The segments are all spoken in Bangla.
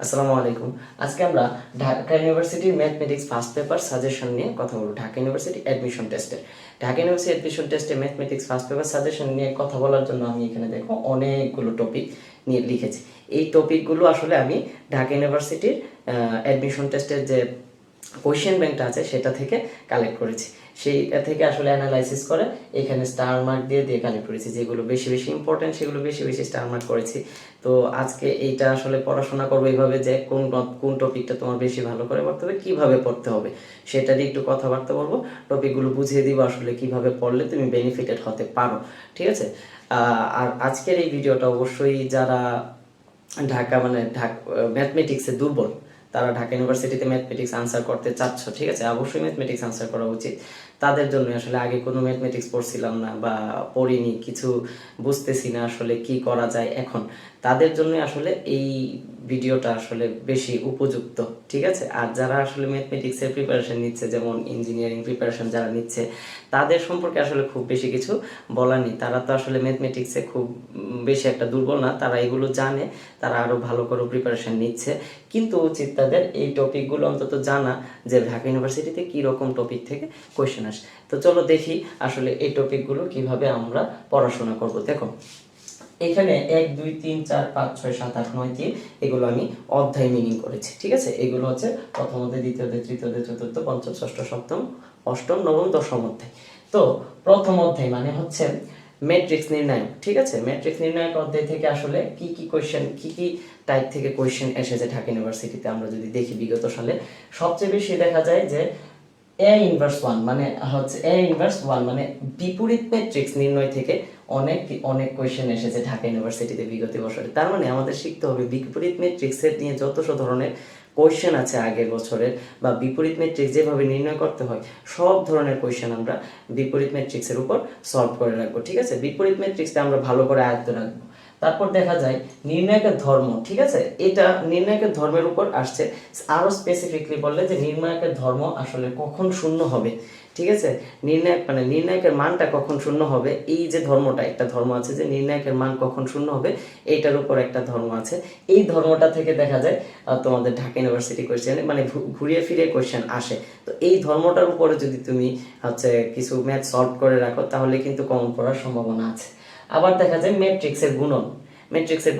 আসসালামু আলাইকুম। আজকে আমরা ঢাকা ইউনিভার্সিটির ম্যাথমেটিক্স ফার্স্ট পেপার সাজেশন নিয়ে কথা বলব। ঢাকা ইউনিভার্সিটি অ্যাডমিশন টেস্টে ম্যাথমেটিক্স ফার্স্ট পেপার সাজেশন নিয়ে কথা বলার জন্য আমি এখানে দেখো অনেকগুলো টপিক নিয়ে লিখেছি। এই টপিকগুলো আসলে আমি ঢাকা ইউনিভার্সিটির অ্যাডমিশন টেস্টের যে কোয়েশ্চেন ব্যাংকটা আছে সেটা থেকে কালেক্ট করেছি। সেইটা থেকে আসলে অ্যানালাইসিস করে এখানে স্টার মার্ক দিয়ে দিয়ে কালেক্ট করেছি। যেগুলো বেশি বেশি ইম্পর্টেন্ট সেগুলো বেশি বেশি স্টার মার্ক করেছি। তো আজকে এইটা আসলে পড়াশোনা করবো এইভাবে যে কোন টপিকটা তোমার বেশি ভালো করে পড়তে হবে, কীভাবে পড়তে হবে সেটা নিয়ে একটু কথাবার্তা বলবো। টপিকগুলো বুঝিয়ে দিব আসলে কিভাবে পড়লে তুমি বেনিফিটেড হতে পারো, ঠিক আছে। আর আজকের এই ভিডিওটা অবশ্যই যারা ম্যাথমেটিক্সে দুর্বল, তারা ঢাকা ইউনিভার্সিটিতে ম্যাথমেটিক্স আনসার করতে চাচ্ছ, ঠিক আছে, অবশ্যই ম্যাথমেটিক্স আনসার করা উচিত তাদের জন্য। আসলে আগে কোনো ম্যাথমেটিক্স পড়ছিলাম না বা পড়িনি, কিছু বুঝতেছি না আসলে কি করা যায় এখন, তাদের জন্য আসলে এই ভিডিওটা আসলে বেশি উপযুক্ত, ঠিক আছে। আর যারা আসলে ম্যাথমেটিক্সের প্রিপারেশন নিচ্ছে, যেমন ইঞ্জিনিয়ারিং প্রিপারেশন যারা নিচ্ছে, তাদের সম্পর্কে আসলে খুব বেশি কিছু বলার নেই। তারা তো আসলে ম্যাথমেটিক্সে খুব বেশি একটা দুর্বল না, তারা এগুলো জানে, তারা আরও ভালো করে প্রিপারেশন নিচ্ছে। কিন্তু উচিত তাদের এই টপিকগুলো অন্তত জানা যে ঢাকা ইউনিভার্সিটিতে কীরকম টপিক থেকে কোয়েশ্চেন আসে। তো চলো দেখি আসলে এই টপিকগুলো কিভাবে আমরা পড়াশোনা করব। দেখো এখানে 1 2 3 4 5 6 7 8 9 10 এগুলো আমি অধ্যায় মিনিং করেছি, ঠিক আছে। এগুলো হচ্ছে প্রথম অধ্যায়, দ্বিতীয় অধ্যায়, তৃতীয় অধ্যায়, চতুর্থ, পঞ্চম, ষষ্ঠ, সপ্তম, অষ্টম, নবম, দশম অধ্যায়। তো প্রথম অধ্যায় মানে হচ্ছে ম্যাট্রিক্স নির্ণায়ক, ঠিক আছে। ম্যাট্রিক্স নির্ণায়ক অধ্যায় থেকে আসলে কি কি কোয়েশ্চেন, কি কি টাইপ থেকে কোয়েশ্চেন এসেছে ঢাকা ইউনিভার্সিটিতে আমরা যদি দেখি বিগত সালে, সবচেয়ে বেশি দেখা যায় যে A ইনভার্স 1 মানে বিপরীত ম্যাট্রিক্স নির্ণয় থেকে অনেক অনেক কোয়েশ্চেন এসেছে ঢাকা ইউনিভার্সিটিতে বিগত বছরে। তার মানে আমাদের শিখতে হবে বিপরীত ম্যাট্রিক্সের নিয়ে যত ধরনের কোয়েশ্চেন আছে আগের বছরের, বা বিপরীত ম্যাট্রিক্স যেভাবে নির্ণয় করতে হয় সব ধরনের কোয়েশ্চেন আমরা বিপরীত ম্যাট্রিক্সের উপর সলভ করে রাখবো, ঠিক আছে। বিপরীত ম্যাট্রিক্সটা আমরা ভালো করে আয়ত্ত রাখবো। তারপর দেখা যায় নির্ণায়কের ধর্ম, ঠিক আছে। এটা নির্ণায়কের ধর্মের উপর আসছে। আরো স্পেসিফিকলি বললে যে নির্ণায়কের ধর্ম আসলে কখন শূন্য হবে, ঠিক আছে। নির্ণায়কের মানটা কখন শূন্য হবে, এই যে ধর্মটা, একটা ধর্ম আছে যে নির্ণায়কের মান কখন শূন্য হবে, এইটার উপর একটা ধর্ম আছে। এই ধর্মটা থেকে দেখা যায় তোমাদের ঢাকা ইউনিভার্সিটি কোয়েশ্চেন ঘুরিয়ে ফিরিয়ে কোয়েশ্চেন আসে। তো এই ধর্মটার উপরে যদি তুমি কিছু ম্যাথ সলভ করে রাখো তাহলে কিন্তু কমন পড়ার সম্ভাবনা আছে। আবার দেখা যায় ম্যাট্রিক্সের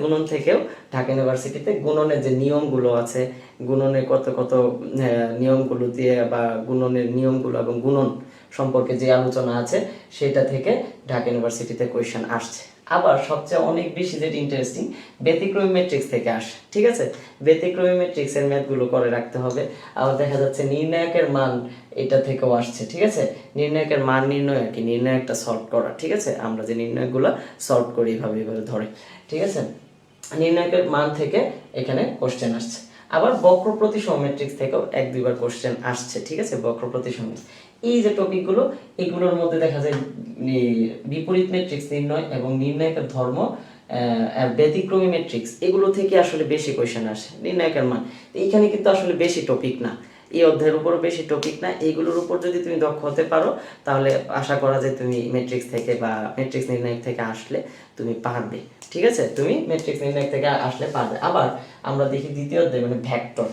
গুণন থেকেও ঢাকা ইউনিভার্সিটিতে গুণনের যে নিয়মগুলো আছে, গুণনের কত কত নিয়মগুলো দিয়ে বা গুণনের নিয়মগুলো এবং গুণন সম্পর্কে যে আলোচনা আছে সেটা থেকে ঢাকা ইউনিভার্সিটিতে কোয়েশ্চেন আসছে। আবার সবচেয়ে অনেক বেশি যেটা ইন্টারেস্টিং, ব্যতিক্রমী ম্যাট্রিক্স থেকে আসে, ঠিক আছে। ব্যতিক্রমী ম্যাট্রিক্সের ম্যাথগুলো করে রাখতে হবে। আবার দেখা যাচ্ছে নির্ণায়কের মান, এটা থেকেও আসছে, ঠিক আছে। নির্ণায়কের মান নির্ণয় আর কি, নির্ণায়কটা সলভ করা, ঠিক আছে। আমরা যে নির্ণয়গুলো সলভ করি এইভাবে ধরে, ঠিক আছে। নির্ণায়কের মান থেকে এখানে কোশ্চেন আসছে। আবার বক্র প্রতিসম ম্যাট্রিক্স থেকেও 1-2 বার কোশ্চেন আসছে, ঠিক আছে। বক্র প্রতিসম, এই যে টপিকগুলো, এগুলোর মধ্যে দেখা যায় বিপরীত ম্যাট্রিক্স নির্ণয় এবং নির্ণায়কের ধর্ম, ব্যতিক্রমী ম্যাট্রিক্স, এগুলো থেকে আসলে বেশি কোয়েশ্চেন আসে। নির্ণায়কের মান এইখানে কিন্তু আসলে বেশি টপিক না, এই অধ্যায়ের উপর বেশি টপিক না। এইগুলোর উপর যদি তুমি দক্ষ হতে পারো তাহলে আশা করা যায় তুমি ম্যাট্রিক্স থেকে বা ম্যাট্রিক্স নির্ণায়ক থেকে আসলে তুমি পারবে, ঠিক আছে। তুমি ম্যাট্রিক্স নির্ণায়ক থেকে আসলে পারবে। আবার আমরা দেখি দ্বিতীয় অধ্যায় মানে ভেক্টর।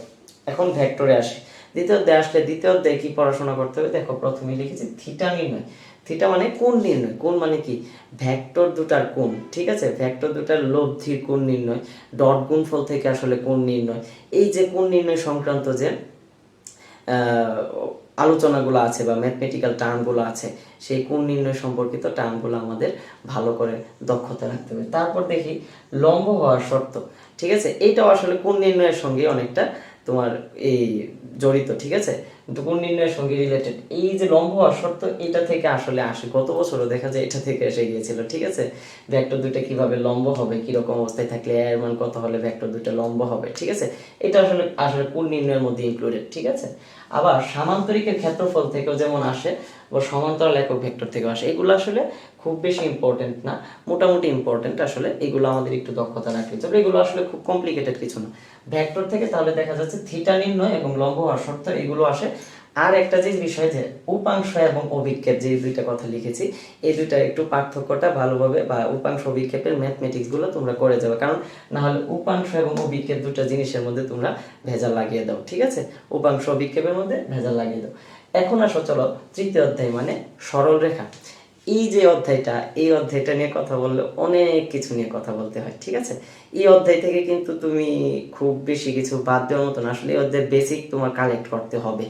এখন ভেক্টরে আসে, দ্বিতীয় অধ্যায়ে কি পড়াশোনা করতে হবে। দেখো প্রথমে লিখেছি থিটা নির্ণয়। থিটা মানে কোণ নির্ণয়। কোণ মানে কি, ভেক্টর দুটার কোণ, ঠিক আছে। ভেক্টর দুটার লব্ধির কোণ নির্ণয়, ডট গুণফল থেকে আসলে কোণ নির্ণয়। এই যে কোণ নির্ণয় সংক্রান্ত যে আলোচনাগুলো আছে বা ম্যাথমেটিক্যাল টার্মগুলো আছে, সেই কোণ নির্ণয় সম্পর্কিত টার্মগুলো আমাদের ভালো করে দক্ষতা রাখতে হবে। তারপর দেখি লম্ব হওয়ার শর্ত, ঠিক আছে। এইটাও আসলে কোণ নির্ণয়ের সঙ্গে অনেকটা তোমার এই জড়িত, ঠিক আছে। কোণ নির্ণয়ের সঙ্গে রিলেটেড। এই যে লম্ব হওয়ার শর্ত, এটা থেকে আসলে আসে, গত বছরও দেখা যায় এটা থেকে এসে গিয়েছিল, ঠিক আছে। ভেক্টর দুটো কিভাবে লম্ব হবে, কিরকম অবস্থায় থাকলে এর মান কত হলে ভেক্টর দুটো লম্ব হবে, ঠিক আছে। এটা আসলে আসলে কোণ নির্ণয়ের মধ্যে ইনক্লুডেড, ঠিক আছে। আবার সামান্তরিকের ক্ষেত্রফল থেকেও যেমন আসে, বা সমান্তরাল একক ভেক্টর থেকেও আসে। এগুলো আসলে খুব বেশি ইম্পর্টেন্ট না, মোটামুটি ইম্পর্টেন্ট। আসলে এগুলো আমাদের একটু দক্ষতা রাখতে হবে, এগুলো আসলে খুব কমপ্লিকেটেড কিছু না। ভেক্টর থেকে তাহলে দেখা যাচ্ছে থিটা নির্ণয় এবং লম্ব হওয়ার শর্ত, এগুলো আসে আর একটা যে বিষয় যে উপাংশ এবং অভিক্ষেপ, যে দুইটা কথা লিখেছি, এই দুইটা একটু পার্থক্যটা ভালোভাবে, বা উপাংশ অভিক্ষেপের ম্যাথমেটিক্স গুলো তোমরা করে যাবে, কারণ না হলে উপাংশ এবং অভিক্ষেপ দুটো জিনিসের মধ্যে তোমরা ভেজাল লাগিয়ে দাও। ঠিক আছে, উপাংশ অভিক্ষেপের মধ্যে ভেজাল লাগিয়ে দাও। এখন আসো চলো তৃতীয় অধ্যায়, মানে সরল রেখা। এই যে অধ্যায়টা, এই অধ্যায়টা নিয়ে কথা বললে অনেক কিছু নিয়ে কথা বলতে হয়। ঠিক আছে, এই অধ্যায় থেকে কিন্তু তুমি খুব বেশি কিছু বাদ দেওয়ার মতো না, আসলে এই অধ্যায়ের বেসিক তোমার কালেক্ট করতে হবে।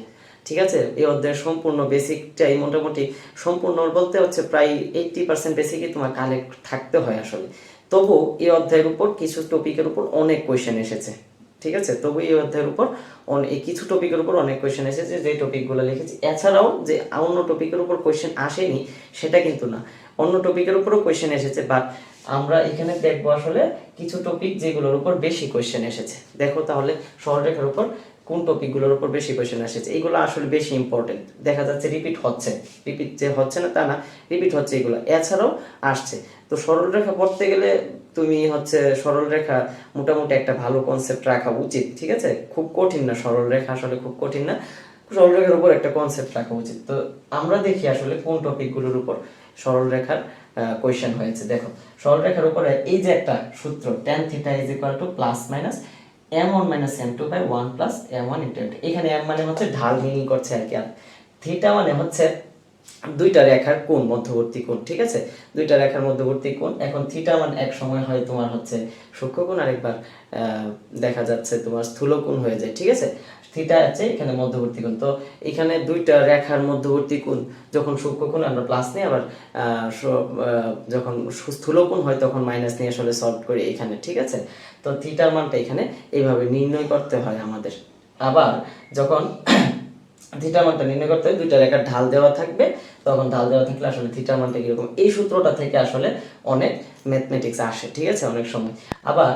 ঠিক আছে, এই অধ্যায়ের সম্পূর্ণ বেসিকটাই মোটামুটি সম্পূর্ণ বলতে হচ্ছে প্রায় 80% বেসিকই তোমার কালেক্ট থাকতে হয় আসলে। তবু এই অধ্যায়ের উপর কিছু টপিকের উপর অনেক কোয়েশ্চেন এসেছে। ঠিক আছে, তবু এই অধ্যায়ের উপর এই কিছু টপিকের উপর অনেক কোয়েশ্চেন এসেছে, যে টপিকগুলো লিখেছি। এছাড়াও যে অন্য টপিকের উপর কোয়েশ্চেন আসেনি সেটা কিন্তু না, অন্য টপিকের উপরও কোয়েশ্চেন এসেছে, বাট আমরা এখানে দেখবো আসলে কিছু টপিক যেগুলোর উপর বেশি কোয়েশ্চেন এসেছে। দেখো তাহলে সরলরেখার উপর কোন টপিকগুলোর উপর বেশি কোয়েশ্চেন এসেছে, এইগুলো আসলে বেশি ইম্পর্টেন্ট। দেখা যাচ্ছে রিপিট হচ্ছে, রিপিট যে হচ্ছে না তা না, রিপিট হচ্ছে এগুলো, এছাড়াও আসছে। তো সরলরেখা পড়তে গেলে তুমি হচ্ছে সরলরেখা মোটামুটি একটা ভালো কনসেপ্ট রাখা উচিত। ঠিক আছে, খুব কঠিন না সরলরেখা, আসলে খুব কঠিন না, সরলরেখার উপর একটা কনসেপ্ট রাখা উচিত। তো আমরা দেখি আসলে কোন টপিকগুলোর উপর সরলরেখার কোয়েশ্চেন হয়েছে। দেখো সরলরেখার উপরে এই যে একটা সূত্র, tan theta is equal to plus minus m1 minus m2 by 1 plus m1 into m2। এখানে m মানে হচ্ছে ঢাল নির্ণয় করছে আর কি, আর থিটা মানে হচ্ছে দুইটা রেখার কোণ, মধ্যবর্তী কোণ। ঠিক আছে, দুইটা রেখার মধ্যবর্তী কোণ। এখন থিটা মানে এক সময় হয় তোমার হচ্ছে সূক্ষ্মকোণ, আরেকবার দেখা যাচ্ছে তোমার স্থূলকোণ হয়ে যায়। ঠিক আছে, থিটা আছে এখানে মধ্যবর্তী কোণ। তো এখানে দুইটা রেখার মধ্যবর্তী কোণ যখন সূক্ষ্মকোণ আমরা প্লাস নিই, আবার যখন স্থূলকোণ হয় তখন মাইনাস নিয়ে আসলে সলভ করি এখানে। ঠিক আছে, তো থিটার মানটা এখানে এইভাবে নির্ণয় করতে হয় আমাদের। আবার যখন থিটার মানটা নির্ণয় করতে হয়, দুইটা রেখার ঢাল দেওয়া থাকবে, তখন ঢাল দেওয়া থাকলে আসলে থিটার মানটা কিরকম, এই সূত্রটা থেকে আসলে অনেক ম্যাথমেটিক্স আসে। ঠিক আছে, অনেক সময়। আবার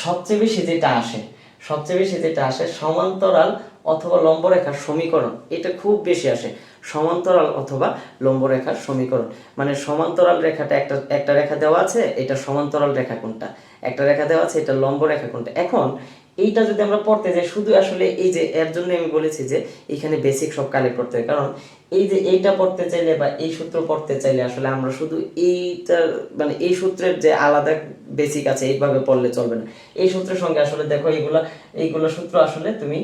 সবচেয়ে বেশি যেটা আসে, সবচেয়ে বেশি যেটা আসে সমান্তরাল অথবা লম্বরেখার সমীকরণ, এটা খুব বেশি আসে। সমান্তরাল অথবা লম্বরেখার সমীকরণ, মানে সমান্তরাল রেখাটা একটা একটা রেখা দেওয়া আছে, এটা সমান্তরাল রেখা কোনটা, একটা রেখা দেওয়া আছে, এটা লম্ব রেখা কোনটা। এখন এইটা যদি আমরা পড়তে যাই, শুধু আসলে এই যে এর জন্য আমি বলেছি যে এখানে বেসিক সব কালেক্ট করতে হয়, কারণ এই যে এইটা পড়তে চাইলে বা এই সূত্র পড়তে চাইলে আসলে আমরা শুধু এইটার মানে এই সূত্রের যে আলাদা বেসিক আছে এইভাবে পড়লে চলবে না। এই সূত্রের সঙ্গে আসলে দেখো এইগুলা সূত্র আসলে তুমি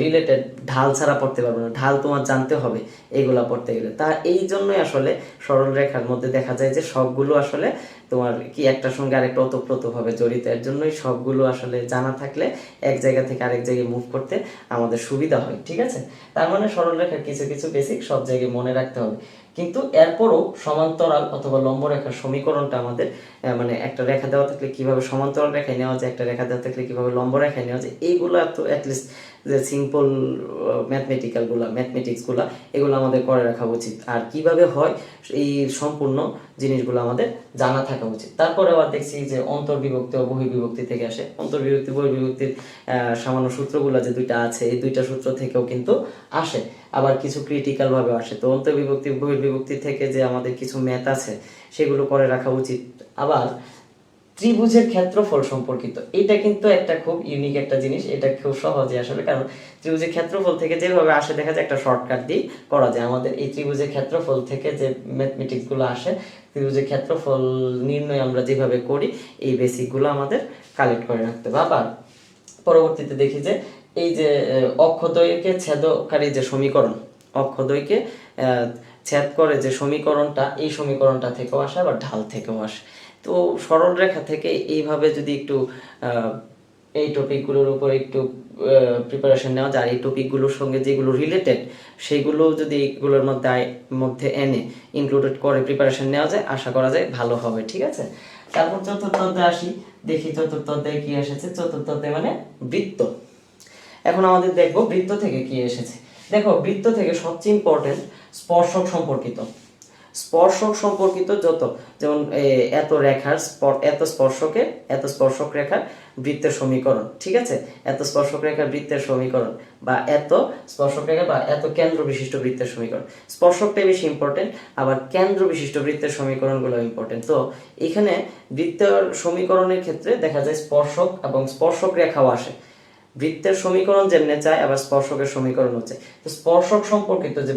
রিলেটেড, ঢাল ছাড়া পড়তে পারবে না, ঢাল তোমার জানতে হবে এইগুলা পড়তে গেলে। তা এই জন্যই আসলে সরল রেখার মধ্যে দেখা যায় যে সবগুলো আসলে তোমার কি একটার সঙ্গে আরেকটা ওতপ্রোতভাবে জড়িত। এর জন্যই সবগুলো আসলে জানা থাকলে এক জায়গা থেকে আরেক জায়গায় মুভ করতে আমাদের সুবিধা হয়। ঠিক আছে, তার মানে সরল রেখার কিছু কিছু বেসিক সব জায়গায় মনে রাখতে হবে, কিন্তু এরপরও সমান্তরাল অথবা লম্ব রেখার সমীকরণটা আমাদের মানে একটা রেখা দেওয়া থাকলে কিভাবে সমান্তরাল রেখায় নেওয়া যায়, একটা রেখা দেওয়া থাকলে কিভাবে লম্ব রেখায় নেওয়া যায়, এইগুলো তো অ্যাটলিস্ট যে সিম্পল ম্যাথমেটিক্সগুলো এগুলো আমাদের করে রাখা উচিত। আর কিভাবে হয় এই সম্পূর্ণ জিনিসগুলো আমাদের জানা থাকা উচিত। তারপরে আবার দেখছি যে অন্তর্বিভক্তি ও বহির্বিভক্তি থেকে আসে। অন্তর্বিভক্তি বহির্বিভক্তির সামান্য সূত্রগুলো যে দুইটা আছে, এই দুইটা সূত্র থেকেও কিন্তু আসে, আবার কিছু ক্রিটিক্যাল ভাবে আসে। তো অন্তর্বিভক্তি বহির্বিভক্তি থেকে যে আমাদের কিছু ম্যাথ আছে সেগুলো করে রাখা উচিত। আবার ত্রিভুজের ক্ষেত্রফল সম্পর্কিত, এটা কিন্তু একটা খুব ইউনিক একটা জিনিস, এটা খুব সহজে আসলে, কারণ ত্রিভুজের ক্ষেত্রফল থেকে যেভাবে আসে দেখা যায় একটা শর্টকাট দিয়ে করা যায়। আমাদের এই ত্রিভুজের ক্ষেত্রফল থেকে যে ম্যাথমেটিক্স গুলো আসে, ত্রিভুজের ক্ষেত্রফল নির্ণয় আমরা যেভাবে করি, এই বেসিক গুলো আমাদের কালেক্ট করে রাখতে হবে। আবার পরবর্তীতে দেখি যে এই যে অক্ষদ্বয়কে ছেদকারী যে সমীকরণ, অক্ষদ্বয়কে ছেদ করে যে সমীকরণটা, এই সমীকরণটা থেকেও আসে, আবার ঢাল থেকেও আসে। তো সরল রেখা থেকে এইভাবে যদি একটু এই টপিকগুলোর উপর একটু প্রিপারেশন নেওয়া যায়, এই টপিকগুলোর সঙ্গে যেগুলো রিলেটেড সেগুলো যদি এগুলোর মধ্যে এনে ইনক্লুডেড করে প্রিপারেশন নেওয়া যায়, আশা করা যায় ভালো হবে। ঠিক আছে, তারপর চতুর্থ অধ্যায়ে আসি, দেখি চতুর্থ অধ্যায়ে কি এসেছে। চতুর্থ অধ্যায় মানে বৃত্ত। এখন আমাদের দেখবো বৃত্ত থেকে কি এসেছে। দেখো বৃত্ত থেকে সবচেয়ে ইম্পর্টেন্ট স্পর্শক সম্পর্কিত, স্পর্শক সম্পর্কিত যত, যেমন এত রেখার এত স্পর্শক রেখার বৃত্তের সমীকরণ। ঠিক আছে, এত স্পর্শক রেখার বৃত্তের সমীকরণ, বা এত স্পর্শক রেখা বা এত কেন্দ্র বিশিষ্ট বৃত্তের সমীকরণ। স্পর্শকটাই বেশি ইম্পর্টেন্ট, আবার কেন্দ্র বিশিষ্ট বৃত্তের সমীকরণগুলো ইম্পর্টেন্ট। তো এখানে বৃত্তের সমীকরণের ক্ষেত্রে দেখা যায় স্পর্শক এবং স্পর্শক রেখাও আসে। বৃত্তের সমীকরণ যেমনে চায় আবার স্পর্শকের সমীকরণ হচ্ছে। তো স্পর্শক সম্পর্কিত যে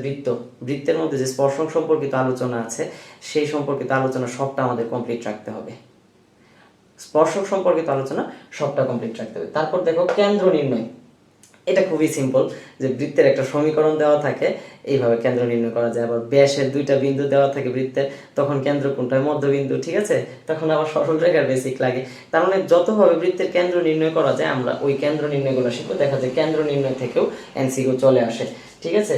বৃত্তের মধ্যে যে স্পর্শক সম্পর্কিত আলোচনা আছে সেই সম্পর্কিত আলোচনা সবটা আমাদের কমপ্লিট রাখতে হবে। স্পর্শক সম্পর্কিত আলোচনা সবটা কমপ্লিট রাখতে হবে। তারপর দেখো কেন্দ্র নির্ণয়, এটা খুবই সিম্পল, যে বৃত্তের একটা সমীকরণ দেওয়া থাকে এইভাবে কেন্দ্র নির্ণয় করা যায়। আবার ব্যাসের দুইটা বিন্দু দেওয়া থাকে বৃত্তের, তখন কেন্দ্র কোনটা, মধ্যবিন্দু, ঠিক আছে। তখন আবার সরল রেখার বেসিক লাগে। তার মানে যতভাবে বৃত্তের কেন্দ্র নির্ণয় করা যায় আমরা ওই কেন্দ্র নির্ণয়গুলো শিখবো। দেখা যায় কেন্দ্র নির্ণয় থেকেও এমসিকিউ চলে আসে, ঠিক আছে।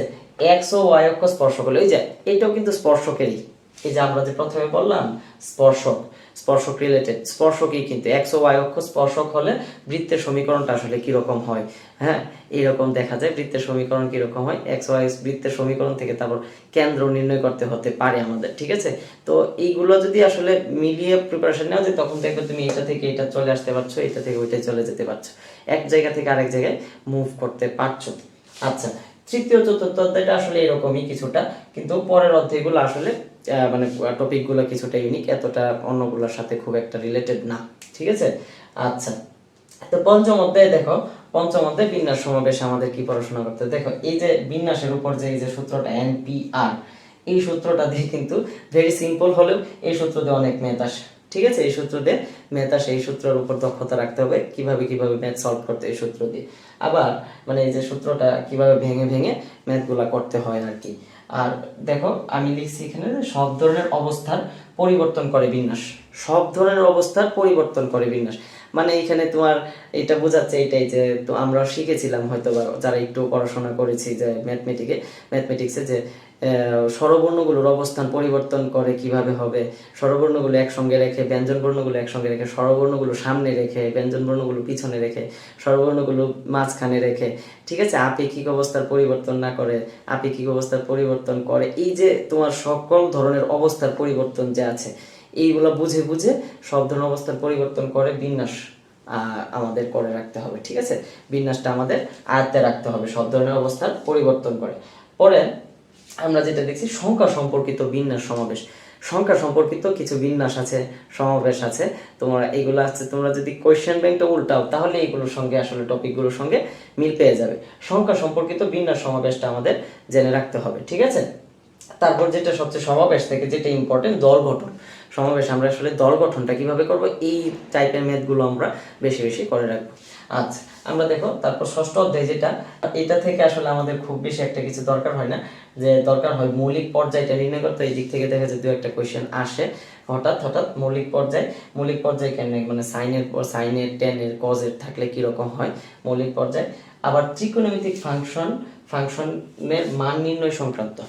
এক্স ও ওয়াই অক্ষ স্পর্শক হলো, এই যে এটাও কিন্তু স্পর্শকেরই। এই যে আমরা যে প্রথমে বললাম স্পর্শক রিলেটেড, স্পর্শকই কিন্তু এক্স ও ওয়াই অক্ষ স্পর্শক হলে বৃত্তের সমীকরণটা আসলে কিরকম হয়, হ্যাঁ এইরকম দেখা যায় বৃত্তের সমীকরণ কিরকম হয়। এক্স ওয়াই বৃত্তের সমীকরণ থেকে তারপর কেন্দ্র নির্ণয় করতে হতে পারে আমাদের, ঠিক আছে। তো এইগুলো যদি আসলে মিলিয়ে প্রিপারেশন নেওয়া যায় তখন দেখবে তুমি এটা থেকে এটা চলে আসতে পারছো, এটা থেকে ওইটাই চলে যেতে পারছো, এক জায়গা থেকে আরেক জায়গায় মুভ করতে পারছো। আচ্ছা, তৃতীয় চতুর্থ অধ্যায়টা আসলে এরকমই কিছুটা, কিন্তু পরের অধ্যায়গুলো আসলে মানে টপিকগুলো কিছুটা ইউনিক, এতটা অন্যগুলোর সাথে খুব একটা রিলেটেড না, ঠিক আছে। আচ্ছা, তো পঞ্চম অধ্যায়ে দেখো, পঞ্চম অধ্যায় বিন্যাস সমাবেশ আমাদের কি পড়াশোনা করতে দেখো, এই যে বিন্যাসের উপর যে এই যে সূত্রটা NPR, এই সূত্রটা দিয়ে কিন্তু ভেরি সিম্পল হলেও এই সূত্র দিয়ে অনেক ম্যাথ আসে, ঠিক আছে। এই সূত্র দিয়ে ম্যাথ আসে, এই সূত্রের উপর দক্ষতা রাখতে হবে কিভাবে ম্যাথ সলভ করতে এই সূত্র দিয়ে। আবার মানে এই যে সূত্রটা কিভাবে ভেঙে ভেঙে ম্যাথগুলা করতে হয় আর কি। আর দেখো আমি লিখছি এখানে যে সব ধরনের অবস্থার পরিবর্তন করে বিন্যাস, সব ধরনের অবস্থার পরিবর্তন করে বিন্যাস। মানে এখানে তোমার এটা বোঝাচ্ছে এটাই যে তো আমরা শিখেছিলাম হয়তো বা যারা একটু পড়াশোনা করেছি যে ম্যাথমেটিক্সে যে স্বরবর্ণগুলোর অবস্থান পরিবর্তন করে কিভাবে হবে, স্বরবর্ণগুলো একসঙ্গে রেখে, ব্যঞ্জন বর্ণগুলো একসঙ্গে রেখে, স্বরবর্ণগুলো সামনে রেখে, ব্যঞ্জন বর্ণগুলো পিছনে রেখে, স্বরবর্ণগুলো মাঝখানে রেখে, ঠিক আছে। আপেক্ষিক অবস্থার পরিবর্তন না করে আপেক্ষিক অবস্থার পরিবর্তন করে, এই যে তোমার সকল ধরনের অবস্থার পরিবর্তন যে আছে এইগুলো বুঝে বুঝে সব ধরনের অবস্থার পরিবর্তন করে বিন্যাস আমাদের করে রাখতে হবে, ঠিক আছে। বিন্যাসটা আমাদের আয়ত্তে রাখতে হবে, সব ধরনের অবস্থার পরিবর্তন করে। পরে আমরা যেটা দেখছি সংখ্যা সম্পর্কিত বিন্যাস সমাবেশ, সংখ্যা সম্পর্কিত কিছু বিন্যাস আছে, সমাবেশ আছে, তোমরা এগুলো আছে, তোমরা যদি কোয়েশ্চেন ব্যাংকটা উল্টাও তাহলে এগুলোর সঙ্গে আসলে টপিকগুলোর সঙ্গে মিল পেয়ে যাবে। সংখ্যা সম্পর্কিত বিন্যাস সমাবেশটা আমাদের জেনে রাখতে হবে, ঠিক আছে। তারপর যেটা সবচেয়ে সমাবেশ থেকে যেটা ইম্পর্টেন্ট, দল গঠন সমাবেশ, আমরা আসলে দল গঠনটা কিভাবে করব এই টাইপের ম্যাথগুলো আমরা বেশি বেশি করে রাখবো। আচ্ছা, আমরা দেখো তারপর ষষ্ঠ অধ্যায় যেটা, এটা থেকে আসলে আমাদের খুব বেশি একটা কিছু দরকার হয় না, যে দরকার হয় মৌলিক পর্যায়টা নির্ণয় করতে। এই দিক থেকে দেখা যায় দু একটা কোয়েশ্চেন আসে হঠাৎ মৌলিক পর্যায় কেন, মানে সাইনের টেনের কজের থাকলে কিরকম হয় মৌলিক পর্যায়। আবার ত্রিকোণমিতিক ফাংশনের মান নির্ণয় সংক্রান্ত,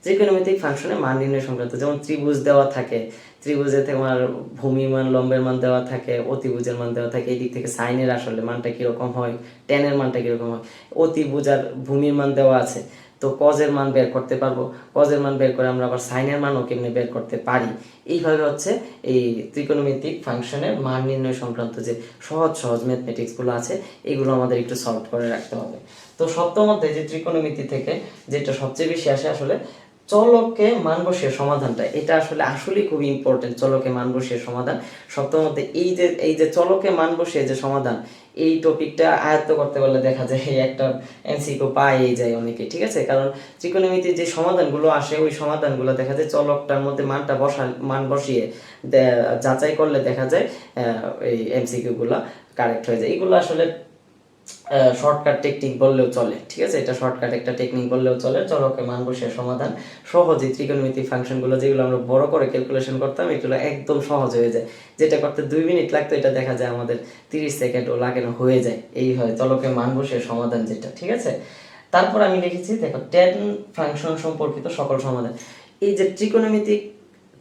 ত্রিকোণমিতিক ফাংশনের মান নির্ণয় সংক্রান্ত, যেমন ত্রিভুজ দেওয়া থাকে, ত্রিভুজে তোমার ভূমির মান লম্বের মান দেওয়া থাকে, অতিভুজের মান দেওয়া থাকে, এই দিক থেকে সাইনের আসলে মানটা কিরকম হয়, টেনের মানটা কিরকম হয়, অতিভুজ আর ভূমির মান দেওয়া আছে, তো কজের মান বের করতে পারবো, কজের মান বের করে আমরা আবার সাইনের মানও কেমনে বের করতে পারি। এইভাবে হচ্ছে এই ত্রিকোণমিতিক ফাংশনের মান নির্ণয় সংক্রান্ত যে সহজ ম্যাথমেটিক্সগুলো আছে এগুলো আমাদের একটু সলভ করে রাখতে হবে। তো সপ্তম অধ্যায়ে যে ত্রিকোণমিতি থেকে যেটা সবচেয়ে বেশি আসে আসলে চলকে মান বসিয়ে সমাধানটা, এটা আসলে খুবই ইম্পর্টেন্ট। চলকে মান বসিয়ে সমাধান সপ্তম মধ্যে এই যে চলকে মান বসিয়ে যে সমাধান, এই টপিকটা আয়ত্ত করতে পারলে দেখা যায় একটা এমসিকিউ পাই যায় অনেকে, ঠিক আছে। কারণ ত্রিকোণমিতির যে সমাধানগুলো আসে ওই সমাধানগুলো দেখা যায় চলকটার মধ্যে মান বসিয়ে যাচাই করলে দেখা যায় এই এমসিকিউ গুলা কারেক্ট হয়ে যায়। এগুলো আসলে শর্টকাট টেকনিক বললেও চলে, ঠিক আছে। এটা শর্টকাট একটা টেকনিক বললেও চলে। চলকে মান বসিয়ে সমাধান সহজে, ত্রিকোণমিতিক ফাংশনগুলো যেগুলো আমরা বড় করে ক্যালকুলেশন করতাম এগুলো একদম সহজ হয়ে যায়। যেটা করতে 2 মিনিট লাগতো এটা দেখা যায় আমাদের 30 সেকেন্ডও লাগে না, হয়ে যায়। এই হয় চলকে মান বসিয়ে সমাধান যেটা, ঠিক আছে। তারপর আমি লিখেছি দেখো টেন ফাংশন সম্পর্কিত সকল সমাধান। এই যে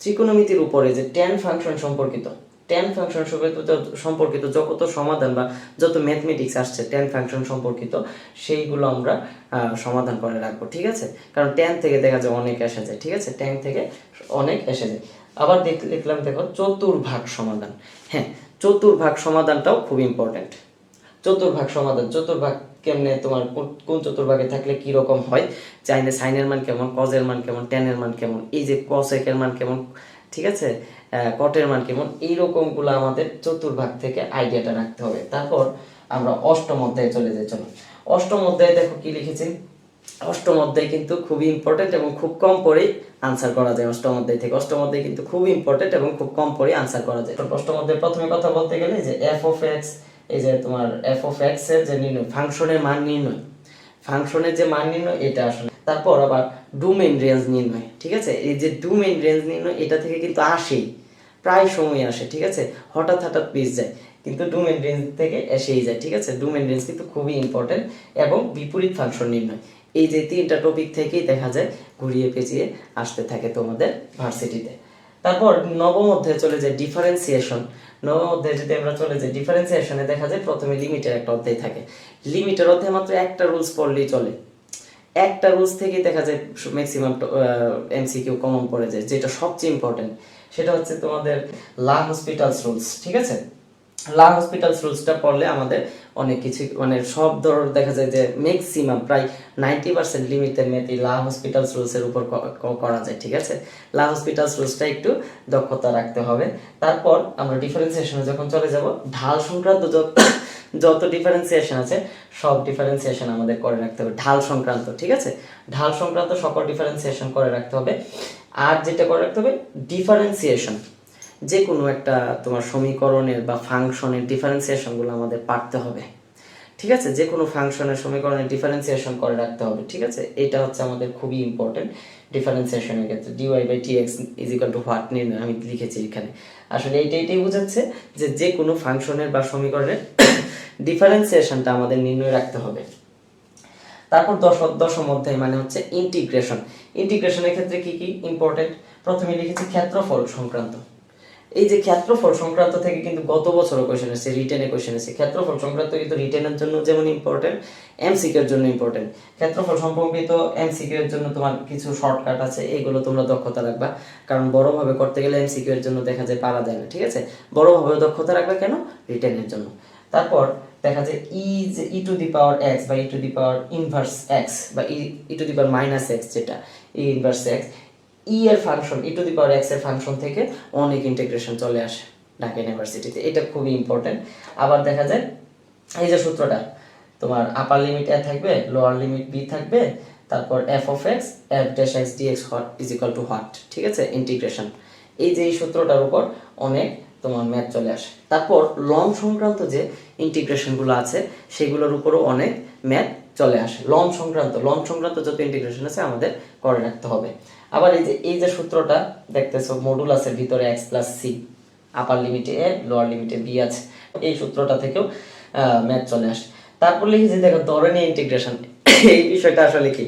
ত্রিকোণমিতির উপরে যে টেন ফাংশন সম্পর্কিত যত সমাধান বা যত ম্যাথমেটিক্স আসছে টেন ফাংশন সম্পর্কিত সেইগুলো আমরা সমাধান করে রাখবো, ঠিক আছে। কারণ টেন থেকে দেখা যায় অনেক এসে যায়, ঠিক আছে, টেন থেকে অনেক এসে যায়। আবার লিখলাম দেখো চতুর্ভাগ সমাধান। হ্যাঁ, চতুর্ভাগ সমাধানটাও খুব ইম্পর্টেন্ট। চতুর্ভাগ কেমনে, তোমার কোন চতুর্ভাগে থাকলে কি রকম হয়, চাইলে সাইনের মান কেমন, কজের মান কেমন, টেনের মান কেমন, এই যে কসেকের মান কেমন, ঠিক আছে, কটের মান কেমন, এইরকমগুলো আমাদের চতুর্ভাগ থেকে আইডিয়াটা রাখতে হবে। তারপর আমরা অষ্টম অধ্যায়ে চলে যাই। চলো অষ্টম অধ্যায়ে দেখো কি লিখেছি। অষ্টম অধ্যায় কিন্তু খুবই ইম্পর্টেন্ট এবং খুব কম পরেই আনসার করা যায়। অষ্টম অধ্যায় থেকে অষ্টম অধ্যায় কিন্তু খুব ইম্পর্টেন্ট এবং খুব কম পরেই আনসার করা যায়। অষ্টম অধ্যায়ে প্রথমে কথা বলতে গেলে যে এফ অফ এক্স, এই যে তোমার এফ অফ এক্স এর যে নির্ণয়, ফাংশনের মান নির্ণয়, ফাংশনের যে মান নির্ণয় এটা আসলে। তারপর আবার ডোমেইন রেঞ্জ নির্ণয়, ঠিক আছে। এই যে ডোমেইন রেঞ্জ নির্ণয় এটা থেকে কিন্তু আসেই, প্রায় সময় আসে, ঠিক আছে। হঠাৎ হঠাৎ পেজ যায় কিন্তু ডোমেইন রেঞ্জ থেকে এসেই যায়, ঠিক আছে। ডোমেইন রেঞ্জ কিন্তু খুবই ইম্পর্টেন্ট। এবং বিপরীত ফাংশন নির্ণয়, এই যে তিনটা টপিক থেকেই দেখা যায় ঘুরিয়ে পেঁচিয়ে আসতে থাকে তোমাদের ভার্সিটিতে। তারপর নবম অধ্যায়ে চলে যায় ডিফারেন্সিয়েশন। নবম অধ্যায়ে যদি আমরা চলে যাই ডিফারেন্সিয়েশনে দেখা যায় প্রথমে লিমিটের একটা অধ্যায় থাকে। লিমিটের অধ্যায়ে মাত্র একটা রুলস পড়লেই চলে, একটা রুলস থেকেই দেখা যায় ম্যাক্সিমাম এমসিকিউ কমন পড়ে যায়। যেটা সবচেয়ে ইম্পর্টেন্ট সেটা হচ্ছে তোমাদের লা হসপিটালস রুলস, ঠিক আছে। লা হসপিটালস রুলসটা পড়লে আমাদের অনেক কিছু মানে সব ধরনের দেখা যায় যে ম্যাক্সিমাম প্রায় 90% লিমিটের ম্যাথই লা হসপিটালস রুলসের উপর করা যায়, ঠিক আছে। লা হসপিটালস রুলসটা একটু দক্ষতা রাখতে হবে। তারপর আমরা ডিফারেন্সিয়েশনে যখন চলে যাব, ঢাল সংক্রান্ত যত ডিফারেন্সিয়েশন আছে সব ডিফারেন্সিয়েশন আমাদের করে রাখতে হবে, ঢাল সংক্রান্ত, ঠিক আছে। ঢাল সংক্রান্ত সকল ডিফারেন্সিয়েশন করে রাখতে হবে। আর যেটা করে রাখতে হবে ডিফারেন্সিয়েশন, যে কোনো একটা তোমার সমীকরণের বা ফাংশনের ডিফারেন্সিয়েশনগুলো আমাদের পারতে হবে, ঠিক আছে। যে কোনো ফাংশনের সমীকরণের ডিফারেন্সিয়েশন করে রাখতে হবে, ঠিক আছে। এটা হচ্ছে আমাদের খুবই ইম্পর্টেন্ট ডিফারেন্সিয়েশনের ক্ষেত্রে। D y by t x is equal to what নির্ণয় আমি লিখেছি এখানে। আসলে এইটাই বোঝাচ্ছে যে যে কোনো ফাংশনের বা সমীকরণের ডিফারেন্সিয়েশনটা আমাদের নির্ণয় রাখতে হবে। তারপর দশম অধ্যায় মানে হচ্ছে ইন্টিগ্রেশন। ইন্টিগ্রেশনের ক্ষেত্রে কি কি ইম্পর্টেন্ট, প্রথমে লিখেছি ক্ষেত্রফল সংক্রান্ত। এই যে ক্ষেত্রফল সংক্রান্ত থেকে কিন্তু গত বছরও কোশ্চেন এসেছে, রিটেনে কোশ্চেন এসেছে। ক্ষেত্রফল সংক্রান্ত কিন্তু রিটেনের জন্য যেমন ইম্পর্টেন্ট, এমসিকিউ এর জন্য ইম্পর্টেন্ট। ক্ষেত্রফল সম্পর্কিত এমসিকিউ এর জন্য তোমার কিছু শর্টকাট আছে, এইগুলো তোমরা দক্ষতা রাখবা। কারণ বড়ভাবে করতে গেলে এমসিকিউ এর জন্য দেখা যায় পারা যায় না, ঠিক আছে। বড়ভাবে দক্ষতা রাখবা কেন, রিটেনের জন্য। তারপর দেখা যায় ই টু দি পাওয়ার এক্স বা e to the power inverse x বা e to the power minus x, যেটা ই ইনভার্স এক্স, ই এর function e to the power x এর ফাংশন থেকে অনেক ইন্টিগ্রেশন চলে আসে ঢাকা ইউনিভার্সিটিতে, এটা খুবই ইম্পর্টেন্ট। আবার দেখা যায় এই যে সূত্রটা তোমার আপার লিমিট এ থাকবে, লোয়ার লিমিট বি থাকবে, তারপর f of x f dash x d x what is equal to what, ঠিক আছে, ইন্টিগ্রেশন। এই যে এই সূত্রটার উপর অনেক তোমার ম্যাথ চলে আসে। তারপর লং সংক্রান্ত যে ইন্টিগ্রেশনগুলো আছে সেগুলোর উপরও অনেক ম্যাথ চলে আসে। লং সংক্রান্ত যত ইন্টিগ্রেশন আছে আমাদের করে রাখতে হবে। আবার এই যে সূত্রটা দেখতেছো মডুলাসের ভিতরে এক্স প্লাস সি, আপার লিমিটে এ লোয়ার লিমিটে বি আছে, এই সূত্রটা থেকেও ম্যাথ চলে আসে। তারপর লিখেছি দেখো ধরনী ইন্টিগ্রেশন। এই বিষয়টা আসলে কি,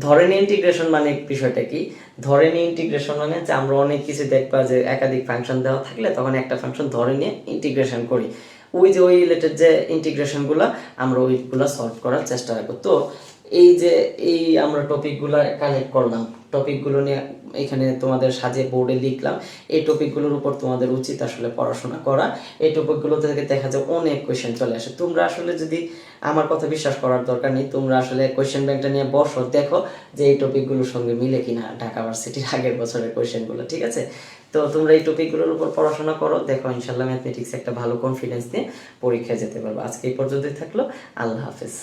ধরনী ইন্টিগ্রেশন মানে বিষয়টা কি, ধরনী ইন্টিগ্রেশন মানে যে আমরা অনেক কিছু দেখবা যে একাধিক ফাংশন দেওয়া থাকলে তখন একটা ফাংশন ধরে নিয়ে ইন্টিগ্রেশন করি। ওই রিলেটেড যে ইন্টিগ্রেশনগুলো আমরা ওইগুলো সলভ করার চেষ্টা রাখবো। তো এই আমরা টপিকগুলো কালেক্ট করলাম, টপিকগুলো নিয়ে এখানে তোমাদের সাজিয়ে বোর্ডে লিখলাম। এই টপিকগুলোর উপর তোমাদের উচিত আসলে পড়াশোনা করা। এই টপিকগুলো থেকে দেখা যায় অনেক কোয়েশ্চেন চলে আসে। তোমরা আসলে যদি আমার কথা বিশ্বাস করার দরকার নেই, তোমরা আসলে কোয়েশ্চেন ব্যাংকটা নিয়ে বসো, দেখো যে এই টপিকগুলোর সঙ্গে মিলে কিনা ঢাকা ভার্সিটির আগের বছরের কোয়েশ্চেনগুলো, ঠিক আছে। তো তোমরা এই টপিকগুলোর উপর পড়াশোনা করো, দেখো ইনশাল্লাহ ম্যাথমেটিক্স একটা ভালো কনফিডেন্স নিয়ে পরীক্ষায় যেতে পারবো। আজকে এই পর্যন্তই থাকলো, আল্লাহ হাফেজ।